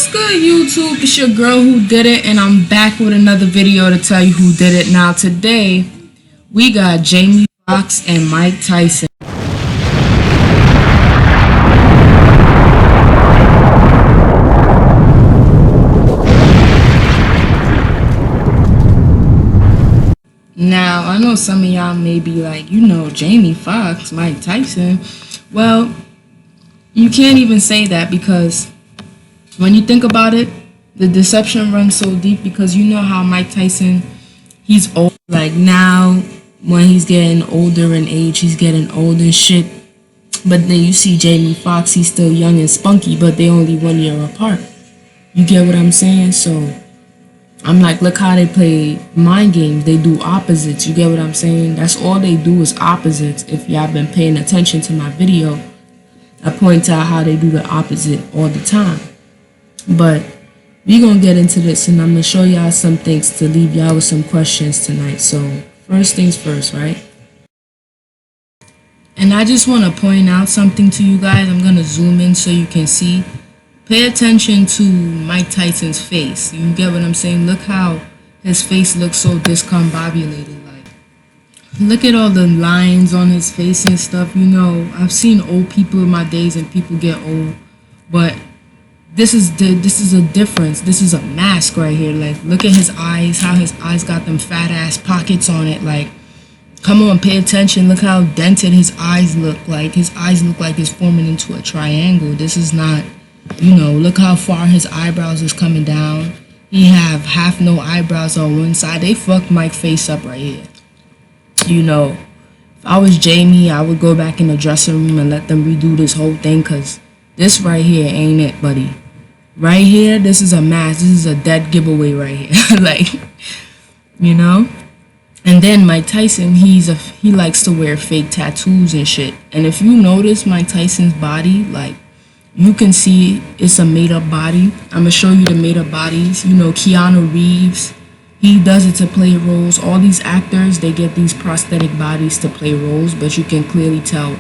What's good, YouTube? It's your girl Who Did It, and I'm back with another video to tell you who did it. Now today we got Jamie Foxx and Mike Tyson. Now I know some of y'all may be like, you know, Jamie Foxx, Mike Tyson. Well, you can't even say that, because when you think about it, the deception runs so deep, because you know how Mike Tyson, he's old. Like now, when he's getting older in age, he's getting old and shit. But then you see Jamie Foxx, he's still young and spunky, but they only 1 year apart. You get what I'm saying? So I'm like, look how they play mind games. They do opposites. You get what I'm saying? That's all they do is opposites. If y'all been paying attention to my video, I point out how they do the opposite all the time. But we gonna get into this, and I'm gonna show y'all some things to leave y'all with some questions tonight. So first things first, right? And I just want to point out something to you guys. I'm gonna zoom in so you can see. Pay attention to Mike Tyson's face. You get what I'm saying? Look how his face looks so discombobulated. Like, look at all the lines on his face and stuff. You know, I've seen old people in my days, and people get old, but this is a difference. This is a mask right here. Like, look at his eyes, how his eyes got them fat ass pockets on it. Like, come on, pay attention. Look how dented his eyes look. Like, his eyes look like it's forming into a triangle. This is not, you know, look how far his eyebrows is coming down. He have half no eyebrows on one side. They fucked Mike's face up right here. You know, if I was Jamie, I would go back in the dressing room and let them redo this whole thing, because this right here ain't it, buddy. Right here, this is a mask. This is a dead giveaway right here. Like, you know? And then Mike Tyson, he likes to wear fake tattoos and shit. And if you notice Mike Tyson's body, like, you can see it's a made-up body. I'm gonna show you the made-up bodies. You know, Keanu Reeves, he does it to play roles. All these actors, they get these prosthetic bodies to play roles, but you can clearly tell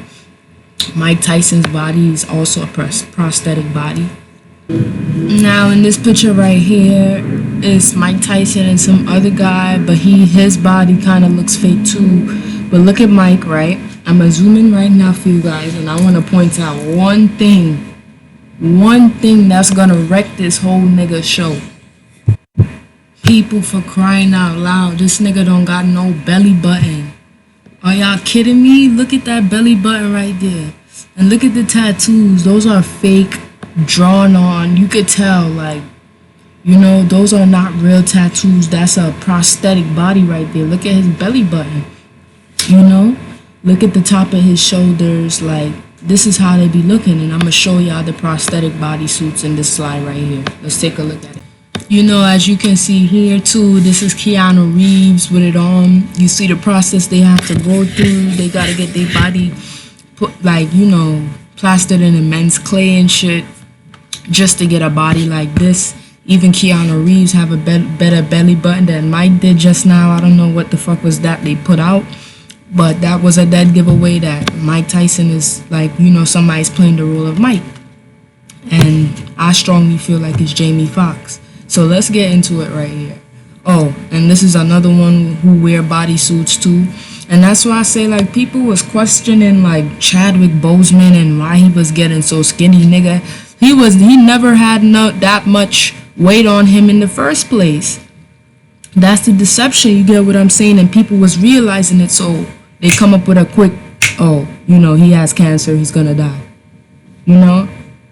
Mike Tyson's body is also a prosthetic body. Now in this picture right here is Mike Tyson and some other guy, but his body kind of looks fake too. But look at Mike, right? I'm gonna zoom in right now for you guys, and I want to point out one thing that's gonna wreck this whole nigga show. People, for crying out loud, this nigga don't got no belly button. Are y'all kidding me? Look at that belly button right there. And look at the tattoos. Those are fake, drawn on. You could tell, like, you know, those are not real tattoos. That's a prosthetic body right there. Look at his belly button. You know? Look at the top of his shoulders. Like, this is how they be looking. And I'm going to show y'all the prosthetic bodysuits in this slide right here. Let's take a look at it. You know, as you can see here too, this is Keanu Reeves with it on. You see the process they have to go through. They got to get their body put, like, you know, plastered in immense clay and shit just to get a body like this. Even Keanu Reeves have a better belly button than Mike did just now. I don't know what the fuck was that they put out, but that was a dead giveaway that Mike Tyson is, like, you know, somebody's playing the role of Mike. And I strongly feel like it's Jamie Foxx. So let's get into it right here. Oh, and this is another one who wear bodysuits too. And that's why I say, like, people was questioning, like, Chadwick Boseman and why he was getting so skinny, nigga. He never had that much weight on him in the first place. That's the deception, you get what I'm saying? And people was realizing it, so they come up with a quick, oh, you know, he has cancer, he's gonna die. You know?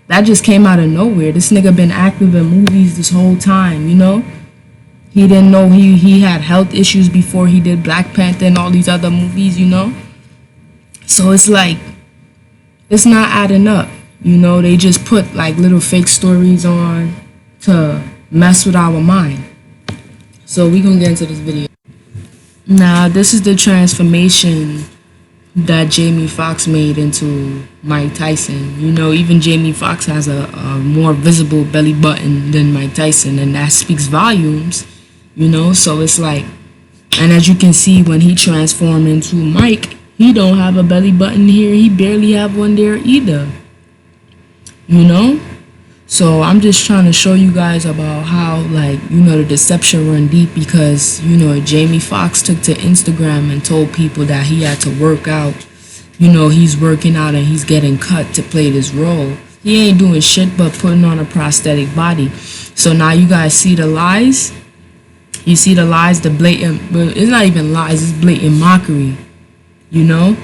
That just came out of nowhere. This nigga been active in movies this whole time, you know? He didn't know he had health issues before he did Black Panther and all these other movies, you know? So it's like, it's not adding up, you know? They just put, like, little fake stories on to mess with our mind. So we gonna get into this video. Now, this is the transformation that Jamie Foxx made into Mike Tyson. You know, even Jamie Foxx has a more visible belly button than Mike Tyson, and that speaks volumes, you know? So it's like, and as you can see, when he transformed into Mike, he don't have a belly button here. He barely have one there either, you know? So I'm just trying to show you guys about how, like, you know, the deception run deep, because, you know, Jamie Foxx took to Instagram and told people that he had to work out. You know, he's working out and he's getting cut to play this role. He ain't doing shit but putting on a prosthetic body. So now you guys see the lies. You see the lies, the blatant, but it's not even lies, it's blatant mockery. You know?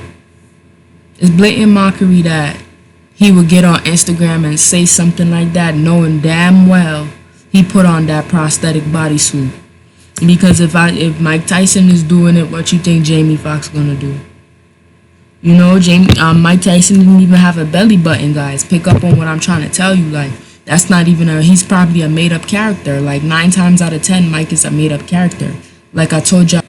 It's blatant mockery that he would get on Instagram and say something like that, knowing damn well he put on that prosthetic bodysuit. Because if Mike Tyson is doing it, what you think Jamie Foxx gonna do? You know, Mike Tyson didn't even have a belly button, guys. Pick up on what I'm trying to tell you. Like, that's not even he's probably a made up character. Like 9 times out of 10, Mike is a made up character. Like I told y'all,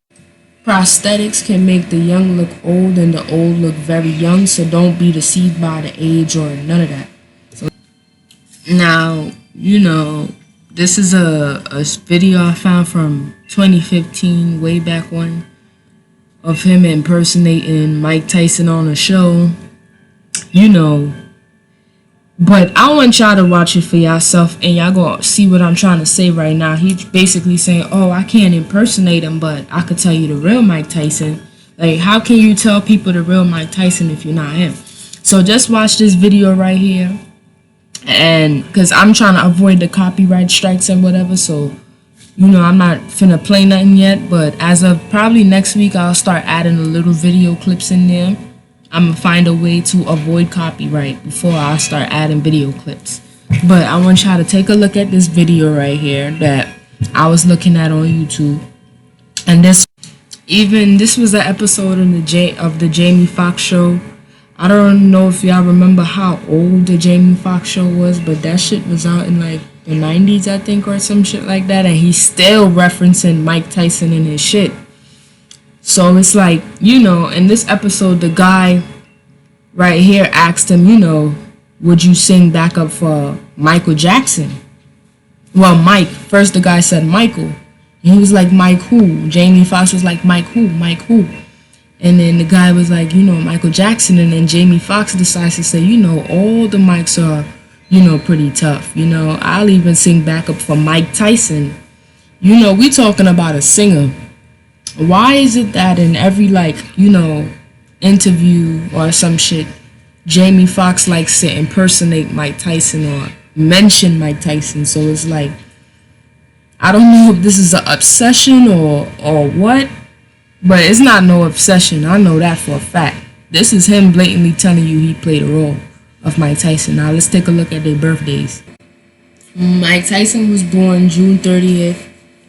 prosthetics can make the young look old and the old look very young, so don't be deceived by the age or none of that. So now, you know, this is a video I found from 2015, way back when, of him impersonating Mike Tyson on a show, you know. But I want y'all to watch it for yourself, and y'all gonna see what I'm trying to say right now. He's basically saying, oh, I can't impersonate him, but I could tell you the real Mike Tyson. Like, how can you tell people the real Mike Tyson if you're not him? So just watch this video right here, and because I'm trying to avoid the copyright strikes and whatever, so, you know, I'm not finna play nothing yet, but as of probably next week, I'll start adding a little video clips in there. I'm gonna find a way to avoid copyright before I start adding video clips. But I want y'all to take a look at this video right here that I was looking at on YouTube. And this was an episode in of the Jamie Foxx show. I don't know if y'all remember how old the Jamie Foxx show was, but that shit was out in like the 90s, I think, or some shit like that, and he's still referencing Mike Tyson in his shit. So it's like, you know, in this episode, the guy right here asked him, you know, would you sing backup for Michael Jackson? Well, Mike. First the guy said Michael. And he was like, Mike who? Jamie Foxx was like, Mike who? Mike who? And then the guy was like, you know, Michael Jackson. And then Jamie Foxx decides to say, you know, all the mics are, you know, pretty tough. You know, I'll even sing backup for Mike Tyson. You know, we talking about a singer. Why is it that in every, like, you know, interview or some shit, Jamie Foxx likes to impersonate Mike Tyson or mention Mike Tyson? So it's like, I don't know if this is an obsession or what, but it's not no obsession. I know that for a fact. This is him blatantly telling you he played a role of Mike Tyson. Now let's take a look at their birthdays. Mike Tyson was born June 30th,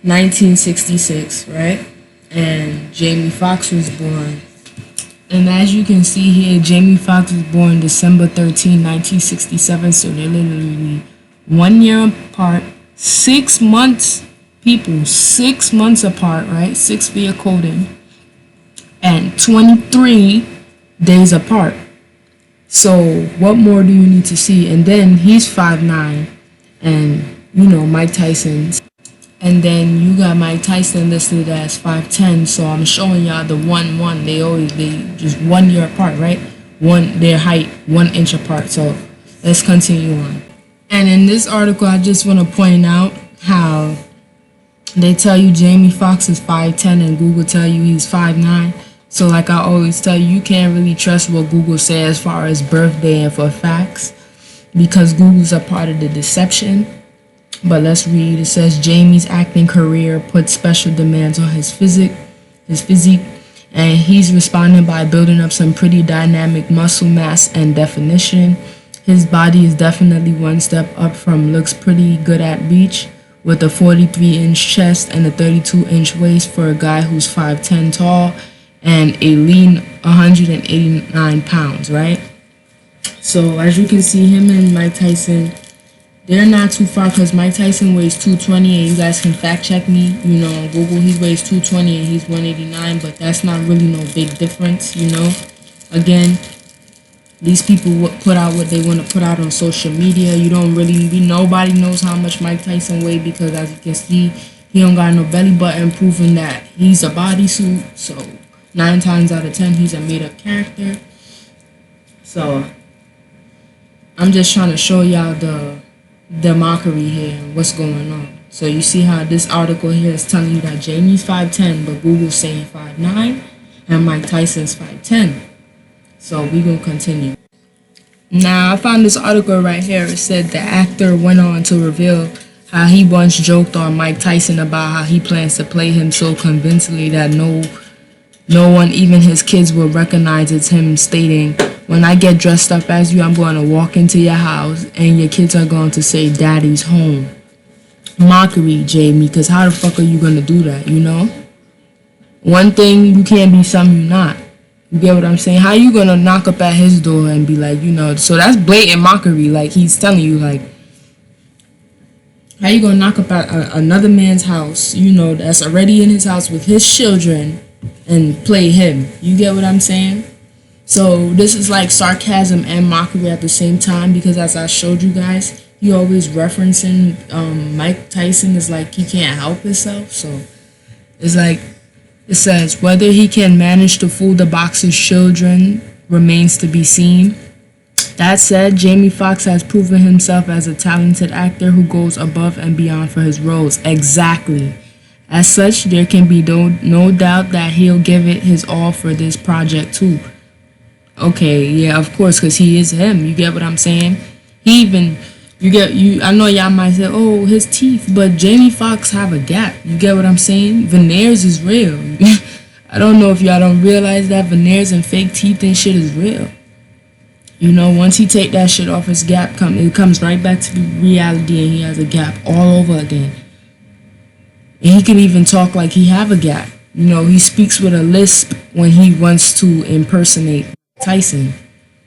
1966, right? And Jamie Foxx was born. And as you can see here, Jamie Foxx was born December 13, 1967. So they're literally 1 year apart. 6 months, people, 6 months apart, right? 6 via coding. And 23 days apart. So what more do you need to see? And then he's 5'9", and, you know, Mike Tyson's. And then you got Mike Tyson listed as 5'10", so I'm showing y'all the 1-1. They just 1 year apart, right? Their height 1 inch apart. So let's continue on. And in this article, I just want to point out how they tell you Jamie Foxx is 5'10", and Google tell you he's 5'9". So like I always tell you, you can't really trust what Google says as far as birthday and for facts, because Google's a part of the deception. But let's read. It says Jamie's acting career puts special demands on his physique, and he's responding by building up some pretty dynamic muscle mass and definition. His body is definitely one step up from looks pretty good at beach, with a 43-inch chest and a 32-inch waist for a guy who's 5'10" tall and a lean 189 pounds, right? So as you can see, him and Mike Tyson, they're not too far, because Mike Tyson weighs 220, and you guys can fact check me, you know, on Google. He weighs 220 and he's 189, but that's not really no big difference, you know. Again, these people put out what they want to put out on social media. Nobody knows how much Mike Tyson weighs, because as you can see, he don't got no belly button, proving that he's a bodysuit. So 9 times out of 10, he's a made up character. So I'm just trying to show y'all the the Mockery here and what's going on. So you see how this article here is telling you that Jamie's 5'10", but Google's saying 5'9", and Mike Tyson's 5'10". So we gonna continue. Now I found this article right here. It said the actor went on to reveal how he once joked on Mike Tyson about how he plans to play him so convincingly that no one, even his kids, will recognize it's him, stating, "When I get dressed up as you, I'm going to walk into your house and your kids are going to say, 'Daddy's home.'" Mockery, Jamie, because how the fuck are you going to do that, you know? One thing, you can't be something you're not. You get what I'm saying? How you going to knock up at his door and be like, you know, so that's blatant mockery. Like, he's telling you, like, how you going to knock up at another man's house, you know, that's already in his house with his children and play him? You get what I'm saying? So this is like sarcasm and mockery at the same time, because as I showed you guys, he always referencing Mike Tyson is like he can't help himself. So it's like, it says, whether he can manage to fool the boxer's children remains to be seen. That said, Jamie Foxx has proven himself as a talented actor who goes above and beyond for his roles. Exactly. As such, there can be no doubt that he'll give it his all for this project too. Okay, yeah, of course, because he is him. You get what I'm saying? He even, I know y'all might say, oh, his teeth, but Jamie Foxx have a gap. You get what I'm saying? Veneers is real. I don't know if y'all don't realize that veneers and fake teeth and shit is real. You know, once he take that shit off, his gap it comes right back to reality, and he has a gap all over again. And he can even talk like he have a gap. You know, he speaks with a lisp when he wants to impersonate Tyson.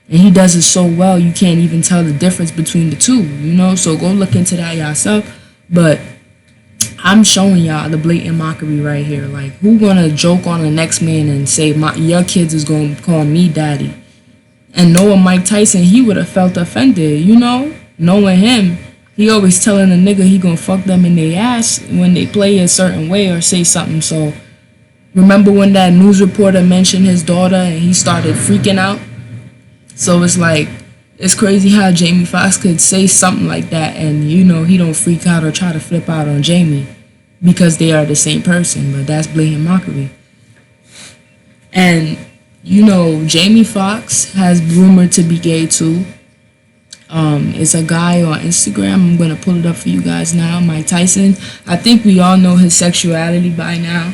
And he does it so well, you can't even tell the difference between the two, you know? So go look into that yourself. But I'm showing y'all the blatant mockery right here. Like, who gonna joke on the next man and say, your kids is gonna call me daddy? And knowing Mike Tyson, he would have felt offended, you know? Knowing him, he always telling a nigga he gonna fuck them in their ass when they play a certain way or say something. So remember when that news reporter mentioned his daughter and he started freaking out? So it's like, it's crazy how Jamie Foxx could say something like that and, you know, he don't freak out or try to flip out on Jamie because they are the same person. But that's blatant mockery. And, you know, Jamie Foxx has rumored to be gay too. It's a guy on Instagram. I'm going to pull it up for you guys now. Mike Tyson. I think we all know his sexuality by now,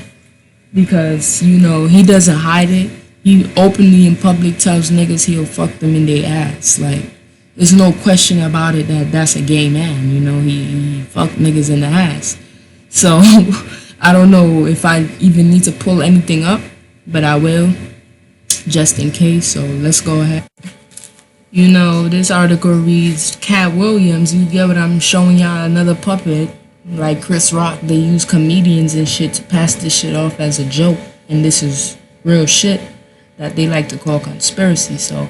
because, you know, he doesn't hide it. He openly in public tells niggas he'll fuck them in their ass. Like, there's no question about it that that's a gay man. You know, he fuck niggas in the ass. So I don't know if I even need to pull anything up, but I will, just in case. So let's go ahead. You know, this article reads, Cat Williams, you get what I'm showing y'all, another puppet. Like Chris Rock, they use comedians and shit to pass this shit off as a joke. And this is real shit that they like to call conspiracy. So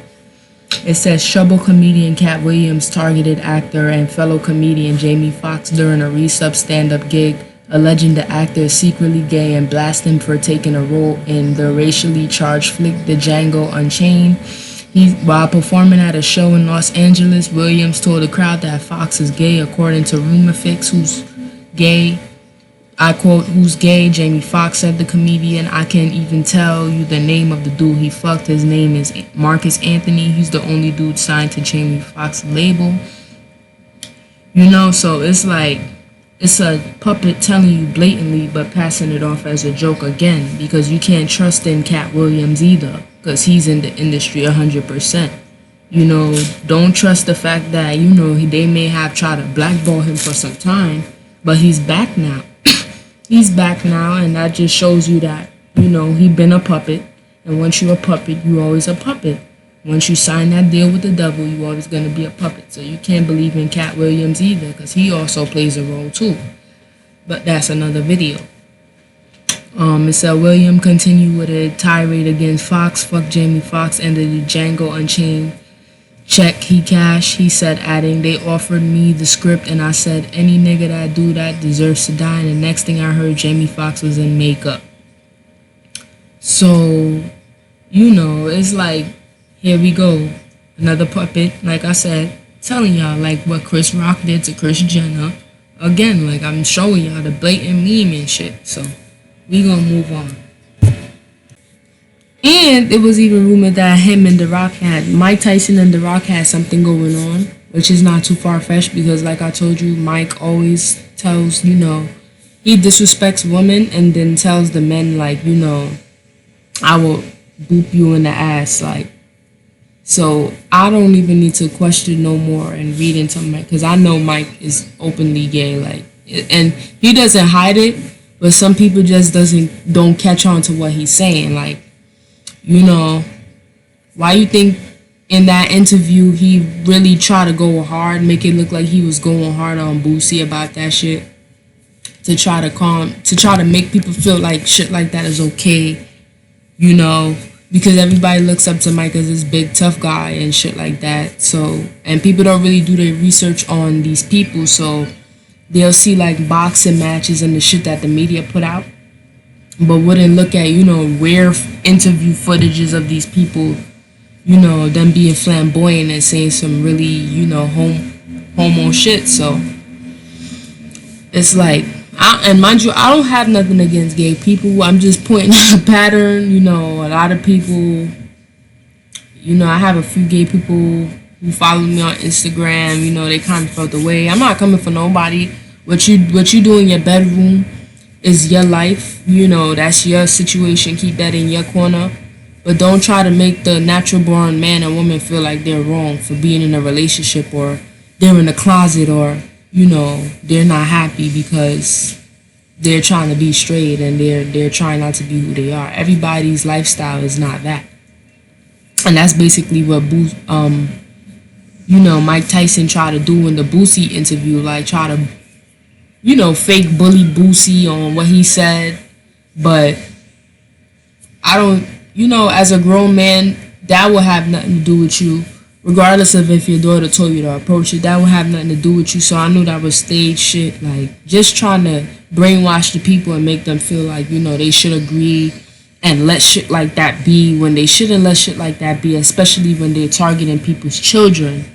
it says, Trouble comedian Cat Williams targeted actor and fellow comedian Jamie Foxx during a Resub stand-up gig, alleging the actor is secretly gay and blast him for taking a role in the racially charged flick The Django Unchained. While performing at a show in Los Angeles, Williams told the crowd that Foxx is gay, according to Rumor Fix, who's gay. I quote, who's gay? Jamie Foxx said, the comedian. I can't even tell you the name of the dude he fucked. His name is Marcus Anthony. He's the only dude signed to Jamie Foxx's label. You know, so it's like, it's a puppet telling you blatantly, but passing it off as a joke again, because you can't trust in Cat Williams either, because he's in the industry 100%. You know, don't trust the fact that, you know, they may have tried to blackball him for some time, but he's back now. He's back now, and that just shows you that, you know, he been a puppet, and once you're a puppet, you always a puppet. Once you sign that deal with the devil, you always going to be a puppet. So you can't believe in Cat Williams either, because he also plays a role too. But that's another video. It said William continued with a tirade against Foxx. Fuck Jamie Foxx and the Django Unchained check he cashed. He said, adding, they offered me the script and I said, any nigga that do that deserves to die. And the next thing I heard, Jamie Foxx was in makeup. So, you know, it's like, here we go. Another puppet, like I said, Telling y'all, like what Chris Rock did to Kris Jenner. Again, like I'm showing y'all the blatant meme and shit. So we gonna move on. And it was even rumored that him and The Rock Mike Tyson and The Rock had something going on, which is not too far-fetched because, like I told you, Mike always tells, he disrespects women and then tells the men, like, I will boop you in the ass, like. So I don't even need to question no more and read into Mike because I know Mike is openly gay, like, and he doesn't hide it, but some people just don't catch on to what he's saying, like. Why you think in that interview he really tried to go hard, make it look like he was going hard on Boosie about that shit to try to make people feel like shit like that is okay, because everybody looks up to Mike as this big tough guy and shit like that. So, and people don't really do their research on these people, so they'll see like boxing matches and the shit that the media put out, but wouldn't look at, rare interview footages of these people, them being flamboyant and saying some really, homo shit. So it's like, and mind you, I don't have nothing against gay people. I'm just pointing out a pattern, a lot of people, I have a few gay people who follow me on Instagram, they kind of felt the way. I'm not coming for nobody. What you do in your bedroom is your life, that's your situation. Keep that in your corner, but don't try to make the natural born man and woman feel like they're wrong for being in a relationship, or they're in a closet, or they're not happy because they're trying to be straight and they're trying not to be who they are. Everybody's lifestyle is not that, and that's basically what Mike Tyson tried to do in the Boosie interview, like try to fake bully Boosie on what he said. But I don't, as a grown man, that will have nothing to do with you, regardless of if your daughter told you to approach it. That will have nothing to do with you. So I knew that was stage shit, like just trying to brainwash the people and make them feel like, they should agree and let shit like that be when they shouldn't let shit like that be, especially when they're targeting people's children.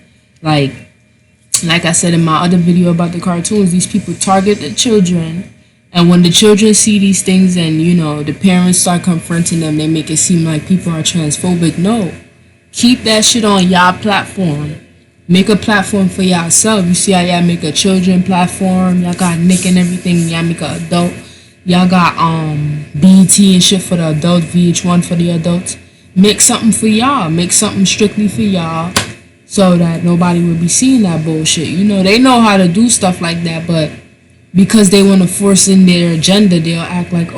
Like I said in my other video about the cartoons, these people target the children, and when the children see these things and, the parents start confronting them, they make it seem like people are transphobic. No. Keep that shit on y'all platform. Make a platform for yourself. You see how y'all make a children platform? Y'all got Nick and everything. Y'all make an adult. Y'all got BT and shit for the adult, VH1 for the adults. Make something for y'all. Make something strictly for y'all, so that nobody will be seeing that bullshit. They know how to do stuff like that, but because they want to force in their agenda, they'll act like,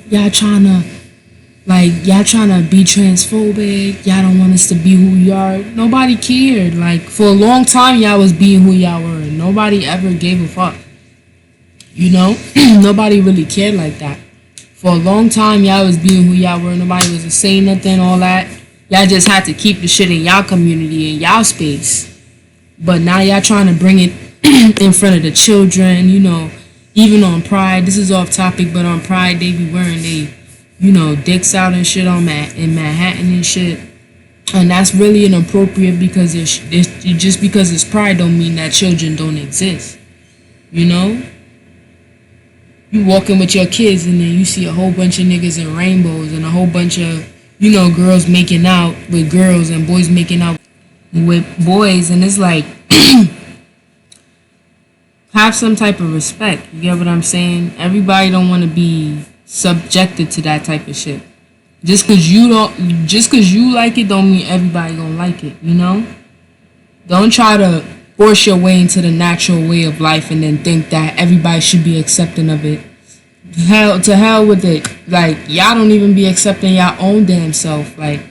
y'all trying to be transphobic. Y'all don't want us to be who you are. Nobody cared. Like, for a long time, y'all was being who y'all were. Nobody ever gave a fuck. Nobody really cared like that. For a long time, y'all was being who y'all were. Nobody was saying nothing, all that. Y'all just had to keep the shit in y'all community, in y'all space. But now y'all trying to bring it in front of the children, even on Pride. This is off topic, but on Pride, they be wearing dicks out and shit in Manhattan and shit. And that's really inappropriate because just because it's Pride don't mean that children don't exist. You walking with your kids and then you see a whole bunch of niggas in rainbows and a whole bunch of girls making out with girls and boys making out with boys, and it's like, have some type of respect. You get what I'm saying? Everybody don't want to be subjected to that type of shit. Just cause you like it don't mean everybody gonna like it, Don't try to force your way into the natural way of life and then think that everybody should be accepting of it. To hell with it. Like, y'all don't even be accepting y'all own damn self. Like,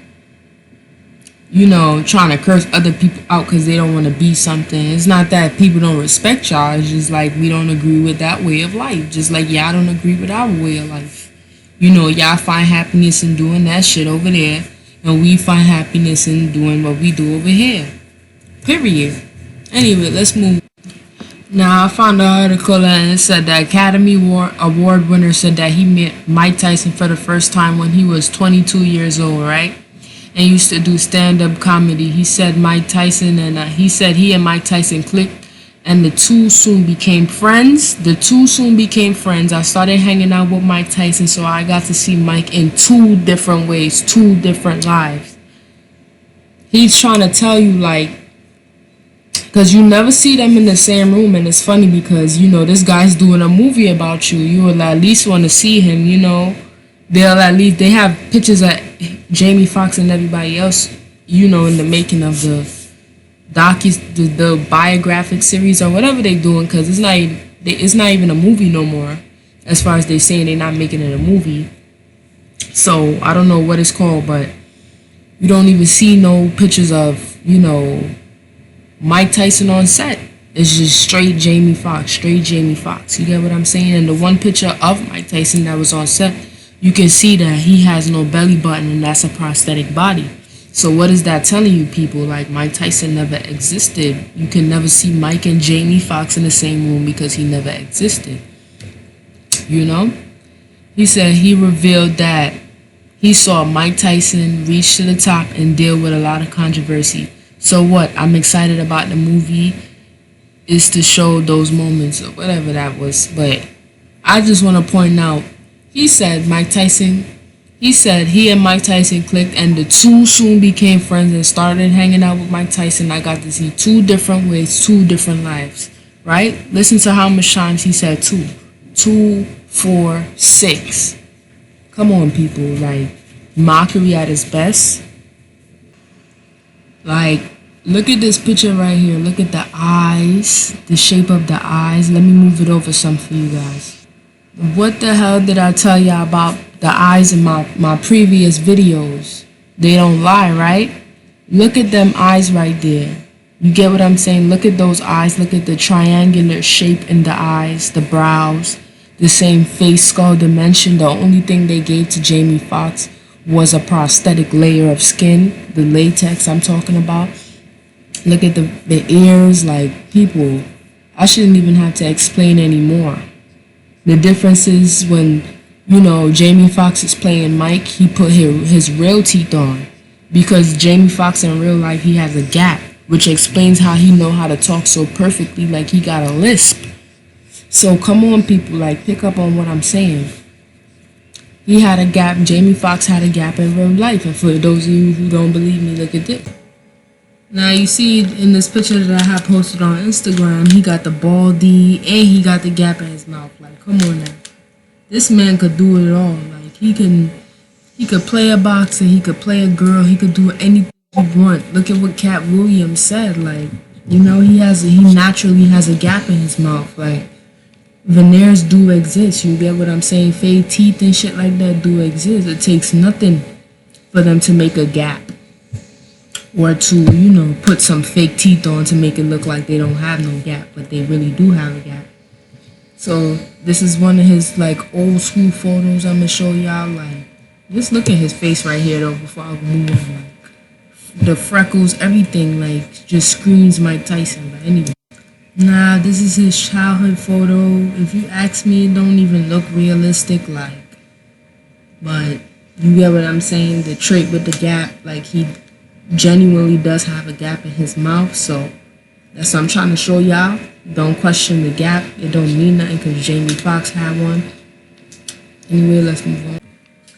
trying to curse other people out because they don't want to be something. It's not that people don't respect y'all. It's just like we don't agree with that way of life. Just like y'all don't agree with our way of life. Y'all find happiness in doing that shit over there, and we find happiness in doing what we do over here. Period. Anyway, let's move. Now, I found an article and it said the Academy Award winner said that he met Mike Tyson for the first time when he was 22 years old, right? and used to do stand-up comedy. He said Mike Tyson and he said he and Mike Tyson clicked, and the two soon became friends. I started hanging out with Mike Tyson, so I got to see Mike in two different ways, two different lives. He's trying to tell you, like, because you never see them in the same room, and it's funny because, you know, this guy's doing a movie about you. You will at least want to see him, you know. They have pictures of Jamie Foxx and everybody else, you know, in the making of the biographic series or whatever they're doing, because it's not even a movie no more. As far as they saying they're not making it a movie, so I don't know what it's called, but you don't even see no pictures of, you know, Mike Tyson on set. It's just straight Jamie Foxx. You get what I'm saying? And the one picture of Mike Tyson that was on set, you can see that he has no belly button, and that's a prosthetic body. So what is that telling you, people? Like, Mike Tyson never existed. You can never see Mike and Jamie Foxx in the same room because he never existed. You know? He said he revealed that he saw Mike Tyson reach to the top and deal with a lot of controversy. So what? I'm excited about the movie is to show those moments or whatever that was. But I just want to point out, he said he and Mike Tyson clicked, and the two soon became friends and started hanging out with Mike Tyson. I got to see two different ways, two different lives, right? Listen to how much times he said two. 2, 4, 6. Come on, people. Like, Mockery at its best. Like, look at this picture right here. Look at the eyes, the shape of the eyes. Let me move it over some for you guys. What the hell did I tell y'all about the eyes in my previous videos? They don't lie, right? Look at them eyes right there. You get what I'm saying? Look at those eyes. Look at the triangular shape in the eyes, the brows, the same face skull dimension. The only thing they gave to Jamie Foxx was a prosthetic layer of skin, the latex I'm talking about. Look at the ears. Like, people, I shouldn't even have to explain anymore. The difference is when, you know, Jamie Foxx is playing Mike, he put his real teeth on, because Jamie Foxx in real life, he has a gap, which explains how he know how to talk so perfectly, like he got a lisp. So come on, people, like, pick up on what I'm saying. He had a gap. Jamie Foxx had a gap in real life. And for those of you who don't believe me, look at this. Now, you see in this picture that I have posted on Instagram, he got the baldy and he got the gap in his mouth. Like, come on now. This man could do it all. Like, he could play a boxer, he could play a girl, he could do anything he want. Look at what Cat Williams said. Like, you know, he naturally has a gap in his mouth. Like, veneers do exist. You get what I'm saying? Fake teeth and shit like that do exist. It takes nothing for them to make a gap, or to, you know, put some fake teeth on to make it look like they don't have no gap, but they really do have a gap. So this is one of his, like, old school photos I'm gonna show y'all. Like, just look at his face right here though before I move on. Like, the freckles, everything, like, just screams Mike Tyson. But anyway, nah, this is his childhood photo. If you ask me, it don't even look realistic, like, but you get what I'm saying? The trait with the gap, like, he genuinely does have a gap in his mouth. So that's what I'm trying to show y'all. Don't question the gap. It don't mean nothing because Jamie Foxx had one. Anyway, let's move on.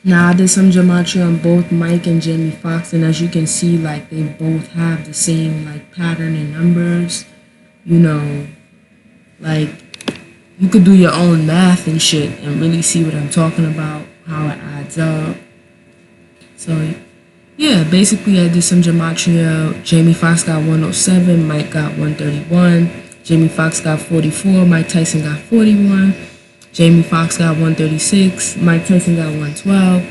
Now, I did some gematria on both Mike and Jamie Foxx, and as you can see, like, they both have the same, like, pattern and numbers. You know, like, you could do your own math and shit and really see what I'm talking about, how it adds up. So yeah, basically I did some gematria. Jamie Foxx got 107, Mike got 131, Jamie Foxx got 44, Mike Tyson got 41, Jamie Foxx got 136, Mike Tyson got 112,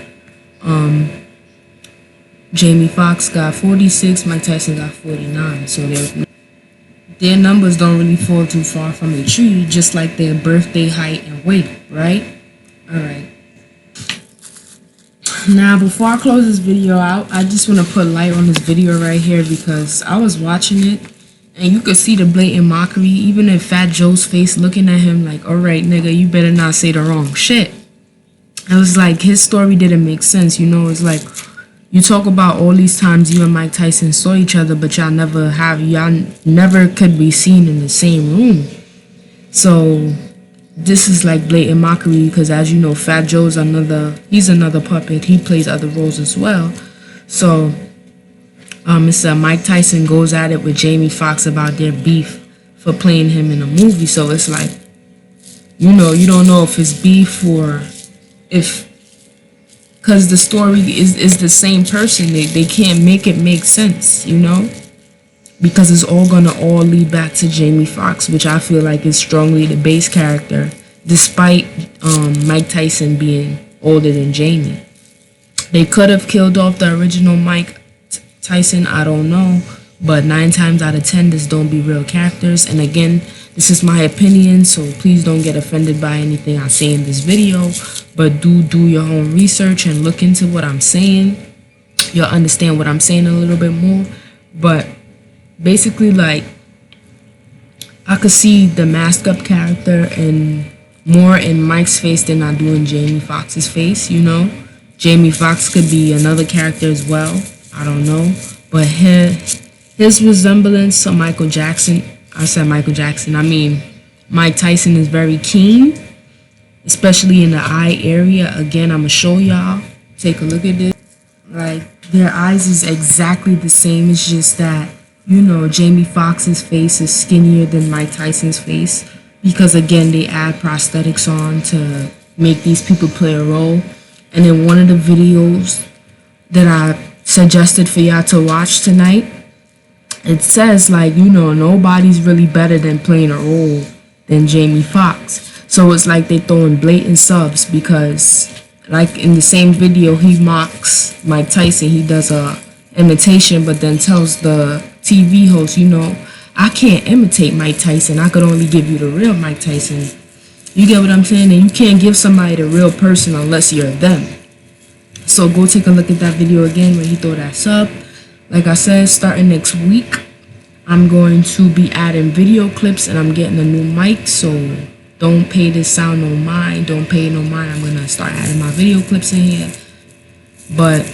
Jamie Foxx got 46, Mike Tyson got 49. So their numbers don't really fall too far from the tree, just like their birthday, height, and weight, right? Alright. Now, before I close this video out, I just want to put light on this video right here, because I was watching it and you could see the blatant mockery, even in Fat Joe's face looking at him like, alright, nigga, you better not say the wrong shit. I was like, his story didn't make sense, you know. It's like, You talk about all these times you and Mike Tyson saw each other, but y'all never could be seen in the same room. So this is like blatant mockery because, as you know, Fat Joe's he's another puppet. He plays other roles as well. So it's Mike Tyson goes at it with Jamie Foxx about their beef for playing him in a movie. So it's like, you don't know if it's beef or if, because the story is the same person. They can't make it make sense, because it's all gonna lead back to Jamie Foxx, which I feel like is strongly the base character, despite Mike Tyson being older than Jamie. They could have killed off the original Mike Tyson, I don't know, but 9 times out of 10 this don't be real characters. And again, this is my opinion, so please don't get offended by anything I say in this video, but do your own research and look into what I'm saying. You'll understand what I'm saying a little bit more. But basically, like, I could see the masked up character and more in Mike's face than I do in Jamie Foxx's face, Jamie Foxx could be another character as well, I don't know, but his resemblance to Mike Tyson is very keen, especially in the eye area. Again, I'm gonna show y'all. Take a look at this. Like, their eyes is exactly the same. It's just that, Jamie Foxx's face is skinnier than Mike Tyson's face because, again, they add prosthetics on to make these people play a role. And in one of the videos that I suggested for y'all to watch tonight, it says, like, nobody's really better than playing a role than Jamie Foxx. So it's like they throwing blatant subs because, like, in the same video, he mocks Mike Tyson. He does a imitation, but then tells the TV host, I can't imitate Mike Tyson. I could only give you the real Mike Tyson. You get what I'm saying? And you can't give somebody the real person unless you're them. So go take a look at that video again when he throw that sub. Like I said, starting next week, I'm going to be adding video clips and I'm getting a new mic. So don't pay this sound no mind. Don't pay no mind. I'm going to start adding my video clips in here. But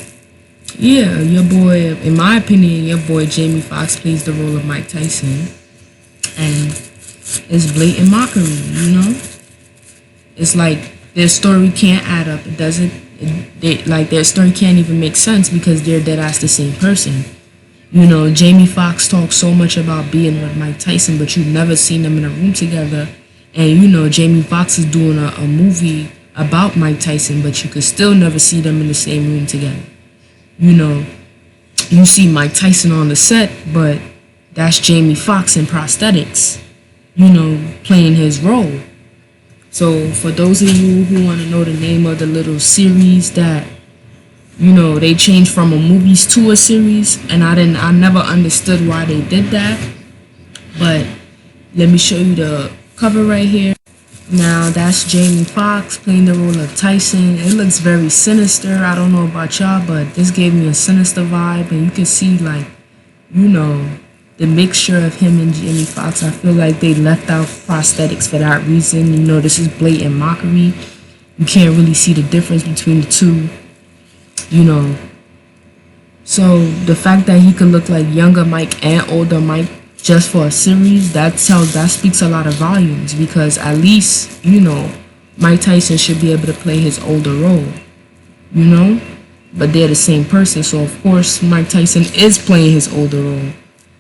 yeah, your boy, in my opinion, your boy Jamie Foxx plays the role of Mike Tyson. And it's blatant mockery, It's like their story can't add up. It doesn't. Their story can't even make sense because they're dead ass the same person. Jamie Foxx talks so much about being with Mike Tyson, but you've never seen them in a room together. And Jamie Foxx is doing a movie about Mike Tyson, but you could still never see them in the same room together. You see Mike Tyson on the set, but that's Jamie Foxx in prosthetics, playing his role. So for those of you who want to know the name of the little series that, they changed from a movies to a series, and I never understood why they did that. But let me show you the cover right here. Now that's Jamie Foxx playing the role of Tyson. It looks very sinister. I don't know about y'all, but this gave me a sinister vibe, and you can see, like, the mixture of him and Jamie Foxx. I feel like they left out prosthetics for that reason. This is blatant mockery. You can't really see the difference between the two. So the fact that he could look like younger Mike and older Mike just for a series, that speaks a lot of volumes, because at least, Mike Tyson should be able to play his older role, but they're the same person. So of course Mike Tyson is playing his older role.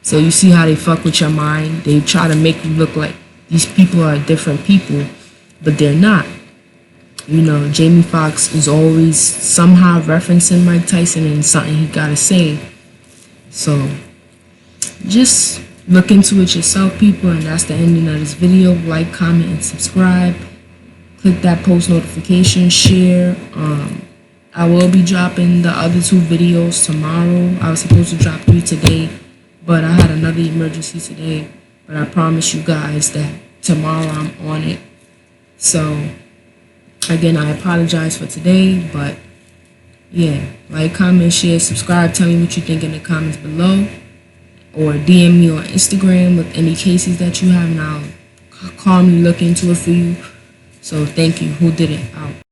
So you see how they fuck with your mind. They try to make you look like these people are different people, but they're not. Jamie Foxx is always somehow referencing Mike Tyson and something he gotta say. So just look into it yourself, people, and that's the ending of this video. Like, comment, and subscribe. Click that post notification, share. I will be dropping the other 2 videos tomorrow. I was supposed to drop 3 today, but I had another emergency today. But I promise you guys that tomorrow I'm on it. So again, I apologize for today, but yeah, like, comment, share, subscribe. Tell me what you think in the comments below, or DM me on Instagram with any cases that you have, and I'll calmly look into it for you. So thank you. Who did it? Out.